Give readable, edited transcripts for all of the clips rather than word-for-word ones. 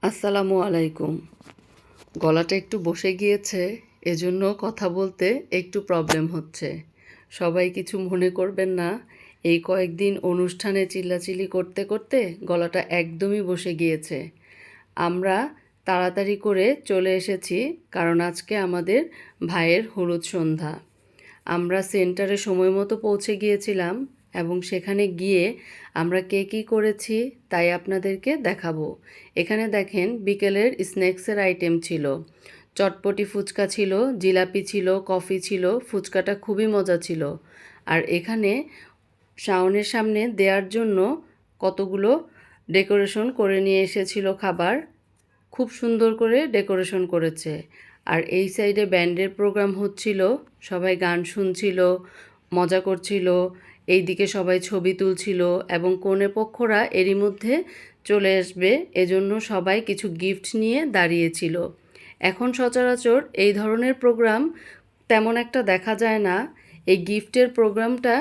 আসসালামু আলাইকুম। গলাটা একটু বসে গিয়েছে, এজন্য কথা বলতে একটু প্রবলেম হচ্ছে। সবাই কিছু মনে করবেন না। এই কয়েকদিন অনুষ্ঠানে চিল্লাচিল্লি করতে করতে গলাটা একদমই বসে গিয়েছে। আমরা তাড়াতাড়ি করে চলে এসেছি কারণ আজকে আমাদের ভাইয়ের হলুদ সন্ধ্যা। আমরা সেন্টারে সময় মতো পৌঁছে গিয়েছিলাম এবং সেখানে গিয়ে আমরা কী করেছি তাই আপনাদেরকে দেখাবো। এখানে দেখেন বিকেলের স্ন্যাক্সের আইটেম ছিল, চটপটি ফুচকা ছিল, জিলাপি ছিল, কফি ছিল, ফুচকাটা খুবই মজা ছিল। আর এখানে শাওনের সামনে দেওয়ার জন্য কতগুলো ডেকোরেশন করে নিয়ে এসেছিল খাবার, খুব সুন্দর করে ডেকোরেশন করেছে। আর এই সাইডে ব্যান্ডের প্রোগ্রাম হচ্ছিল, সবাই গান শুনছিল, মজা করছিল, এইদিকে সবাই ছবি তুলছিল এবং কনেপক্ষরা এরই মধ্যে চলে আসবে এজন্য সবাই কিছু গিফট নিয়ে দাঁড়িয়েছিল। এখন সচরাচর এই ধরনের প্রোগ্রাম তেমন একটা দেখা যায় না। এই গিফটের প্রোগ্রামটা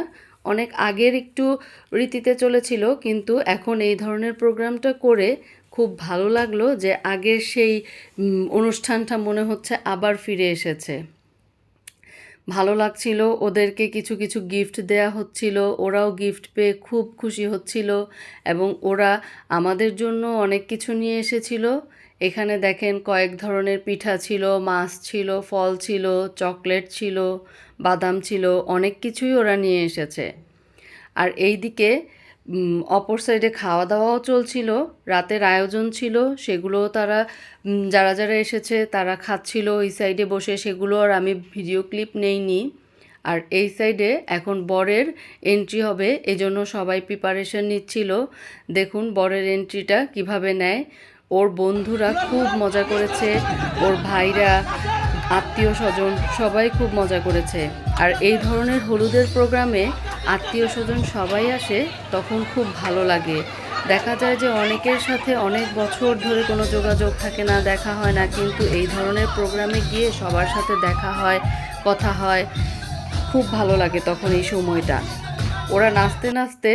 অনেক আগের একটু রীতিতে চলেছিল, কিন্তু এখন এই ধরনের প্রোগ্রামটা করে খুব ভালো লাগলো যে আগের সেই অনুষ্ঠানটা মনে হচ্ছে আবার ফিরে এসেছে। ভালো লাগছিল, ওদেরকে কিছু কিছু গিফট দেয়া হচ্ছিল, ওরাও গিফট পেয়ে খুব খুশি হচ্ছিল এবং ওরা আমাদের জন্য অনেক কিছু নিয়ে এসেছিল। এখানে দেখেন কয়েক ধরনের পিঠা ছিল, মাছ ছিল, ফল ছিল, চকলেট ছিল, বাদাম ছিল, অনেক কিছুই ওরা নিয়ে এসেছে। আর এইদিকে অপর সাইডে খাওয়া দাওয়াও চলছিল, রাতের আয়োজন ছিল, সেগুলোও তারা যারা যারা এসেছে তারা খাচ্ছিল ওই সাইডে বসে, সেগুলো আর আমি ভিডিও ক্লিপ নেইনি। আর এই সাইডে এখন বরের এন্ট্রি হবে, এজন্য সবাই প্রিপারেশন নিচ্ছিল। দেখুন বরের এন্ট্রিটা কিভাবে নেয়। ওর বন্ধুরা খুব মজা করেছে, ওর ভাইরা, আত্মীয় স্বজন সবাই খুব মজা করেছে। আর এই ধরনের হলুদের প্রোগ্রামে আত্মীয় স্বজন সবাই আসে, তখন খুব ভালো লাগে। দেখা যায় যে অনেকের সাথে অনেক বছর ধরে কোনো যোগাযোগ থাকে না, দেখা হয় না, কিন্তু এই ধরনের প্রোগ্রামে গিয়ে সবার সাথে দেখা হয়, কথা হয়, খুব ভালো লাগে তখন এই সময়টা। ওরা নাচতে নাচতে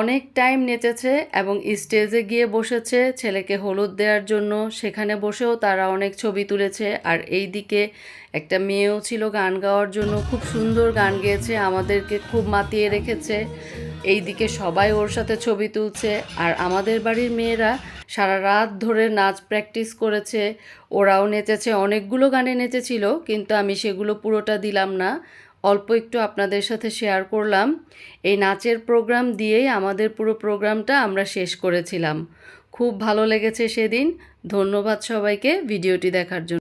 অনেক টাইম নেচেছে এবং স্টেজে গিয়ে বসেছে ছেলেকে হলুদ দেওয়ার জন্য, সেখানে বসেও তারা অনেক ছবি তুলেছে। আর এই দিকে একটা মেয়েও ছিল গান গাওয়ার জন্য, খুব সুন্দর গান গেয়েছে, আমাদেরকে খুব মাতিয়ে রেখেছে। এই দিকে সবাই ওর সাথে ছবি তুলছে। আর আমাদের বাড়ির মেয়েরা সারা রাত ধরে নাচ প্র্যাকটিস করেছে, ওরাও নেচেছে, অনেকগুলো গানে নেচেছিল, কিন্তু আমি সেগুলো পুরোটা দিলাম না, অল্প একটু আপনাদের সাথে শেয়ার করলাম। এই নাচের প্রোগ্রাম দিয়েই আমাদের পুরো প্রোগ্রামটা আমরা শেষ করেছিলাম। খুব ভালো লেগেছে সেদিন। ধন্যবাদ সবাইকে ভিডিওটি দেখার জন্য।